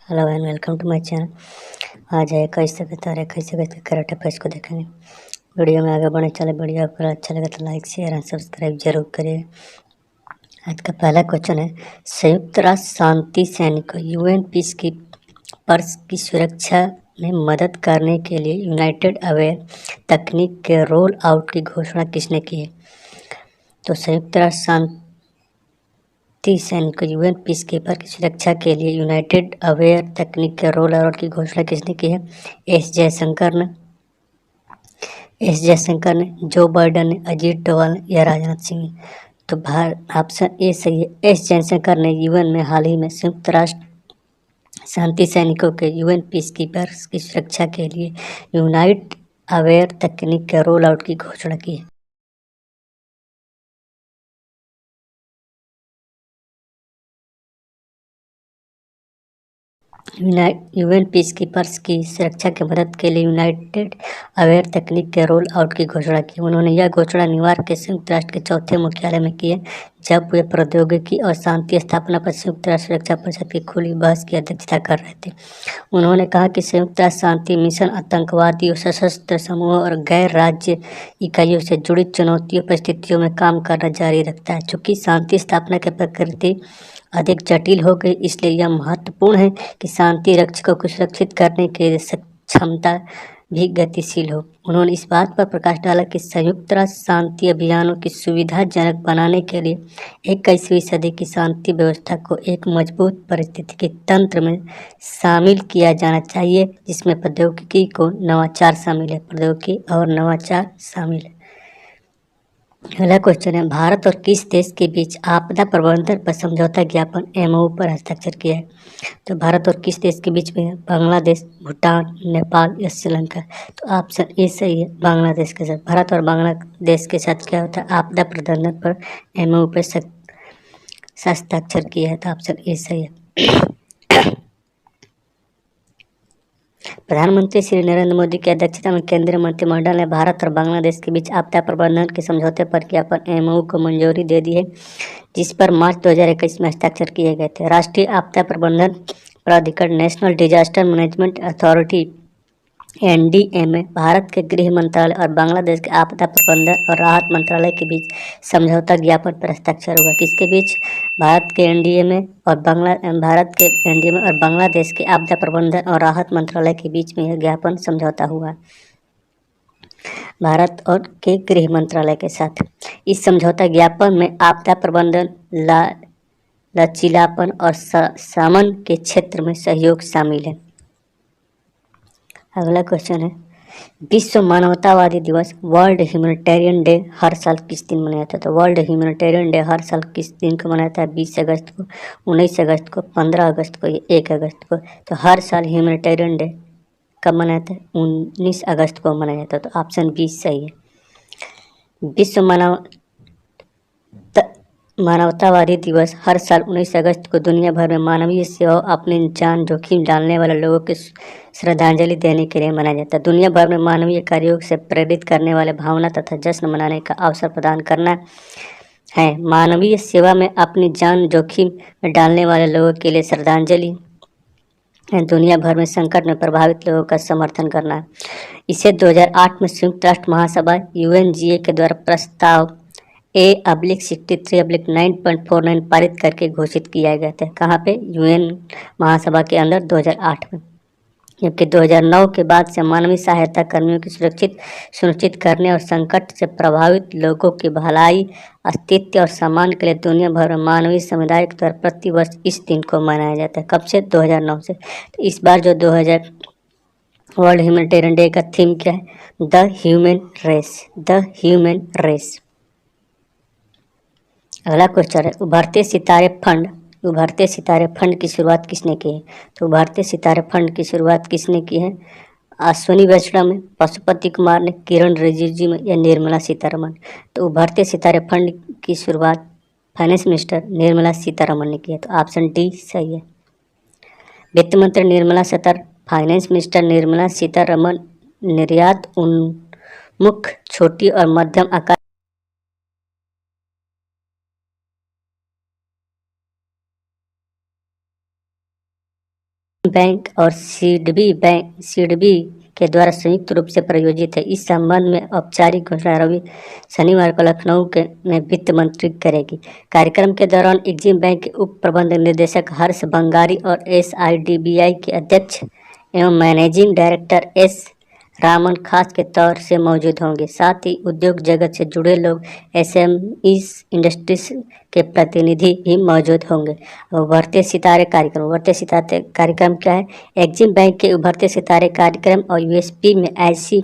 Hello and welcome to my channel. आज है 21 और 21 करंट अफेयर्स को देखेंगे। वीडियो में आगे बढ़ने चले, वीडियो आपको अच्छा लगे तो लाइक शेयर एंड सब्सक्राइब जरूर करिए। आज का पहला क्वेश्चन है, संयुक्त राष्ट्र शांति सैनिकों यूएन पीस कीपर्स की सुरक्षा में मदद करने के लिए यूनाइटेड अवेयर तकनीक के रोल आउट की घोषणा किसने की है? तो संयुक्त राष्ट्र शांति सैनिकों यूएन पीस कीपर की सुरक्षा के लिए यूनाइटेड अवेयर तकनीक के रोल आउट की घोषणा किसने की है? एस जयशंकर ने, जो बाइडन ने, अजीत डोवाल ने या राजनाथ सिंह ने? तो ऑप्शन ए सही है। एस जयशंकर ने यूएन में हाल ही में संयुक्त राष्ट्र शांति सैनिकों के यूएन पीस कीपर्स की सुरक्षा के लिए यूनाइट अवेयर तकनीक के रोल आउट की घोषणा की है। यूएन पीस कीपर्स की सुरक्षा की मदद के लिए यूनाइटेड अवेयर तकनीक के रोल आउट की घोषणा की। उन्होंने यह घोषणा न्यूयॉर्क के संयुक्त राष्ट्र के चौथे मुख्यालय में की है, जब वे प्रौद्योगिकी और शांति स्थापना पर संयुक्त राष्ट्र सुरक्षा परिषद की खुली बहस की अध्यक्षता कर रहे थे। उन्होंने कहा कि संयुक्त राष्ट्र शांति मिशन आतंकवादियों, सशस्त्र समूहों और गैर राज्य इकाइयों से जुड़ी चुनौतियों परिस्थितियों में काम करना जारी रखता है। चूँकि शांति स्थापना की प्रकृति अधिक जटिल हो गई, इसलिए यह महत्वपूर्ण है कि शांति रक्षकों को सुरक्षित करने की क्षमता भी गतिशील हो। उन्होंने इस बात पर प्रकाश डाला कि संयुक्त राष्ट्र शांति अभियानों की सुविधाजनक बनाने के लिए 21वीं सदी की शांति व्यवस्था को एक मजबूत पारिस्थितिकी तंत्र में शामिल किया जाना चाहिए, जिसमें प्रौद्योगिकी और नवाचार शामिल है। अगला क्वेश्चन है, भारत और किस देश के बीच आपदा प्रबंधन पर समझौता ज्ञापन एमओयू पर हस्ताक्षर किया है? तो भारत और किस देश के बीच में है? बांग्लादेश, भूटान, नेपाल या श्रीलंका? तो ऑप्शन ए सही है, बांग्लादेश के साथ। भारत और बांग्लादेश के साथ क्या होता है? आपदा प्रबंधन पर एमओयू पर हस्ताक्षर किया है, तो ऑप्शन ए सही है। प्रधानमंत्री श्री नरेंद्र मोदी की अध्यक्षता में केंद्रीय मंत्रिमंडल ने भारत और बांग्लादेश के बीच आपदा प्रबंधन के समझौते पर ज्ञापन एमओयू को मंजूरी दे दी है, जिस पर मार्च 2021 में हस्ताक्षर किए गए थे। राष्ट्रीय आपदा प्रबंधन प्राधिकरण national disaster management authority NDMA Bharat के गृह मंत्रालय और बांग्लादेश के आपदा प्रबंधन और राहत मंत्रालय के बीच समझौता ज्ञापन पर हस्ताक्षर हुआ। किसके बीच? भारत के एनडीएमए और बांग्लादेश के आपदा प्रबंधन और राहत मंत्रालय के बीच में यह ज्ञापन समझौता हुआ, भारत और के गृह मंत्रालय के साथ। इस समझौता ज्ञापन में आपदा प्रबंधन, लचीलापन और शमन के क्षेत्र में सहयोग शामिल है। अगला क्वेश्चन है, विश्व मानवतावादी दिवस वर्ल्ड ह्यूमैनिटेरियन डे हर साल किस दिन मनाया जाता है? तो वर्ल्ड ह्यूमैनिटेरियन डे हर साल किस दिन को मनाया जाता है? 20 अगस्त को, 19 अगस्त को, 15 अगस्त को या 1 अगस्त को? तो हर साल ह्यूमैनिटेरियन डे कब मनाया जाता है? 19 अगस्त को मनाया जाता है, तो ऑप्शन बी सही है। विश्व मानवतावादी दिवस हर साल 19 अगस्त को दुनिया भर में मानवीय सेवाओं, अपनी जान जोखिम डालने वाले लोगों को श्रद्धांजलि देने के लिए मनाया जाता है। दुनिया भर में मानवीय कार्यों से प्रेरित करने वाले भावना तथा जश्न मनाने का अवसर प्रदान करना है। मानवीय सेवा में अपनी जान जोखिम में डालने वाले लोगों के लिए श्रद्धांजलि, दुनिया भर में संकट में प्रभावित लोगों का समर्थन करना है। इसे 2008 में संयुक्त राष्ट्र महासभा यूएनजीए के द्वारा प्रस्ताव A/63/9.49 पारित करके घोषित किया गया था। कहाँ पे? यूएन महासभा के अंदर 2008 में। जबकि 2009 के बाद से मानवीय सहायता कर्मियों की सुनिश्चित करने और संकट से प्रभावित लोगों की भलाई, अस्तित्व और सम्मान के लिए दुनिया भर में मानवीय समुदाय के द्वारा प्रति वर्ष इस दिन को मनाया जाता है। कब से? 2009 से। तो इस बार जो वर्ल्ड ह्यूमैनिटेरियन डे का थीम क्या है? The human race. अगला क्वेश्चन है, उभरते सितारे फंड की शुरुआत किसने की है? तो उभरते सितारे फंड की शुरुआत किसने की है? अश्विनी वैष्णव ने, पशुपति कुमार ने, किरण रिजिजू में या निर्मला सीतारमण? तो उभरते सितारे फंड की शुरुआत फाइनेंस मिनिस्टर निर्मला सीतारमण ने की है, तो ऑप्शन डी सही है। वित्त मंत्री निर्मला सीतारमण, फाइनेंस मिनिस्टर निर्मला सीतारमण निर्यात उन्मुख छोटी और मध्यम आकार बैंक और सिडबी के द्वारा संयुक्त रूप से प्रायोजित है। इस संबंध में औपचारिक घोषणा रवि शनिवार को लखनऊ के में वित्त मंत्री करेगी। कार्यक्रम के दौरान एग्जिम बैंक के उप प्रबंध निदेशक हर्ष बंगारी और SIDBI के अध्यक्ष एवं मैनेजिंग डायरेक्टर S रामन खास के तौर से मौजूद होंगे। साथ ही उद्योग जगत से जुड़े लोग, SMEs इंडस्ट्रीज के प्रतिनिधि भी मौजूद होंगे। उभरते सितारे कार्यक्रम क्या है? एग्जिम बैंक के उभरते सितारे कार्यक्रम और USP में ऐसी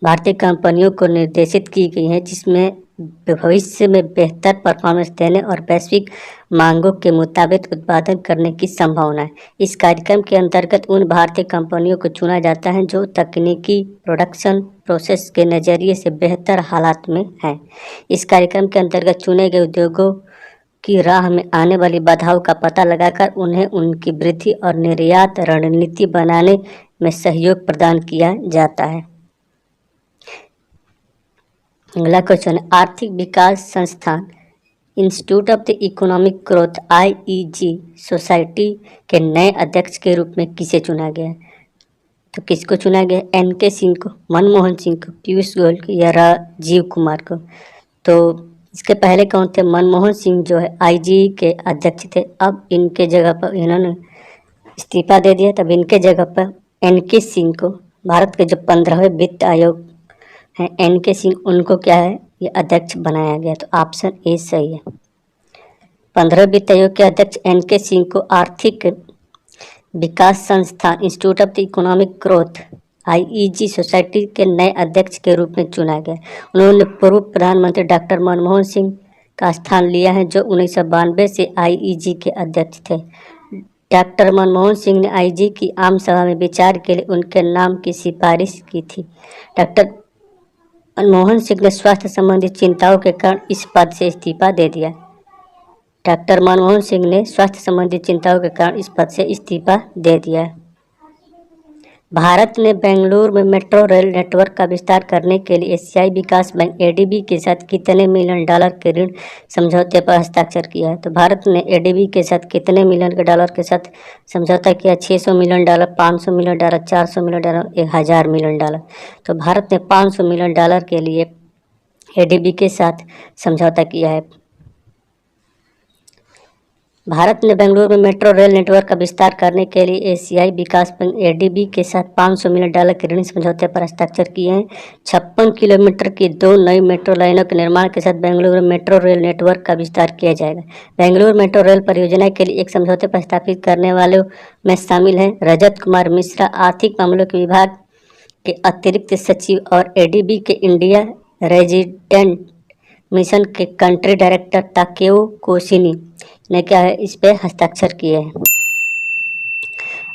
भारतीय कंपनियों को निर्देशित की गई है जिसमें भविष्य में बेहतर परफॉर्मेंस देने और वैश्विक मांगों के मुताबिक उत्पादन करने की संभावना है। इस कार्यक्रम के अंतर्गत उन भारतीय कंपनियों को चुना जाता है जो तकनीकी प्रोडक्शन प्रोसेस के नज़रिए से बेहतर हालात में हैं। इस कार्यक्रम के अंतर्गत चुने गए उद्योगों की राह में आने वाली बाधाओं का पता लगाकर उन्हें उनकी वृद्धि और निर्यात रणनीति बनाने में सहयोग प्रदान किया जाता है। अगला क्वेश्चन है, आर्थिक विकास संस्थान institute of the economic growth IEG society के नए अध्यक्ष के रूप में किसे चुना गया है? तो किसको चुना गया? NK सिंह को, मनमोहन सिंह को, पीयूष गोयल को या राजीव कुमार को? तो इसके पहले कौन थे? मनमोहन सिंह जो है IG के अध्यक्ष थे। अब इनके जगह पर इन्होंने इस्तीफा दे दिया, तब इनके जगह पर NK सिंह को, भारत के जो 15वें वित्त आयोग हैं NK सिंह, उनको क्या है, ये अध्यक्ष बनाया गया। तो ऑप्शन ए सही है। 15वें वित्त आयोग के अध्यक्ष NK सिंह को आर्थिक विकास संस्थान institute of the economic growth IEG society के नए अध्यक्ष के रूप में चुना गया। उन्होंने पूर्व प्रधानमंत्री डॉक्टर मनमोहन सिंह का स्थान लिया है जो 1992 से IEG के अध्यक्ष थे। डॉक्टर मनमोहन सिंह ने IEG की आम सभा में विचार के लिए उनके नाम की सिफारिश की थी। डॉक्टर मनमोहन सिंह ने स्वास्थ्य संबंधी चिंताओं के कारण इस पद से इस्तीफा दे दिया। डॉक्टर मनमोहन सिंह ने स्वास्थ्य संबंधी चिंताओं के कारण इस पद से इस्तीफा दे दिया। भारत ने बेंगलुरु में मेट्रो रेल नेटवर्क का विस्तार करने के लिए एशियाई विकास बैंक ADB के साथ कितने मिलियन डॉलर के ऋण समझौते पर हस्ताक्षर किया है? तो भारत ने ADB के साथ कितने मिलियन के डॉलर के साथ समझौता किया? 600 million dollar, 500 million dollar, 400 million dollar, 1000 million dollar. तो भारत ने 500 मिलियन डॉलर के लिए ADB के साथ समझौता किया है। भारत ने बेंगलुरु में मेट्रो रेल नेटवर्क का विस्तार करने के लिए एशियाई विकास बैंक ADB के साथ 500 मिलियन डॉलर के ऋण समझौते पर हस्ताक्षर किए हैं। 56 किलोमीटर की 2 नई मेट्रो लाइनों के निर्माण के साथ बेंगलुरु में मेट्रो रेल नेटवर्क का विस्तार किया जाएगा। बेंगलुरु मेट्रो रेल परियोजना के लिए एक समझौते पर हस्ताक्षर करने वालों में शामिल हैं रजत कुमार मिश्रा, आर्थिक मामलों के विभाग के अतिरिक्त सचिव, और ADB के इंडिया रेजिडेंट मिशन के कंट्री डायरेक्टर ताकेओ कोशिनी ने क्या है, इस पे हस्ताक्षर किए हैं।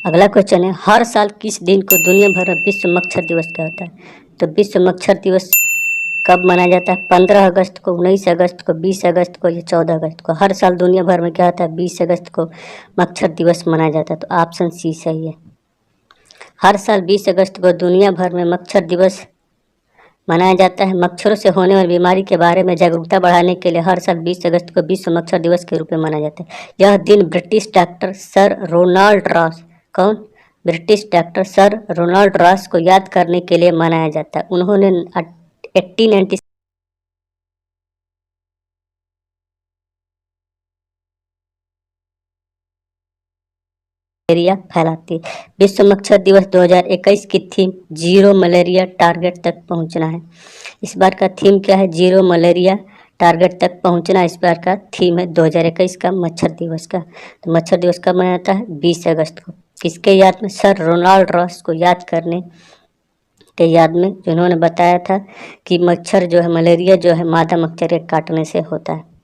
अगला क्वेश्चन है, हर साल किस दिन को दुनिया भर में विश्व मच्छर दिवस क्या होता है? तो विश्व मच्छर दिवस कब मनाया जाता है? 15 अगस्त को, 19 अगस्त को, 20 अगस्त को या 14 अगस्त को? हर साल दुनिया भर में क्या होता है? 20 अगस्त को मच्छर दिवस मनाया जाता है। तो ऑप्शन सी सही है। हर साल 20 अगस्त को दुनिया भर में मच्छर दिवस मनाया जाता है। मच्छरों से होने वाली बीमारी के बारे में जागरूकता बढ़ाने के लिए हर साल 20 अगस्त को विश्व मच्छर दिवस के रूप में मनाया जाता है। यह दिन British doctor sir Ronald Ross, कौन? British doctor sir Ronald Ross को याद करने के लिए मनाया जाता है। उन्होंने 1890 मलेरिया फैलाती है। विश्व मच्छर दिवस 2021 की थीम जीरो मलेरिया टारगेट तक पहुंचना है। इस बार का थीम क्या है? जीरो मलेरिया टारगेट तक पहुंचना इस बार का थीम है 2021 का मच्छर दिवस का। तो मच्छर दिवस कब मनाया जाता है? 20 अगस्त को। किसके याद में? सर रोनाल्ड रॉस को याद करने के याद में, जिन्होंने बताया था कि मच्छर जो है, मलेरिया जो है, मादा मच्छर के काटने से होता है।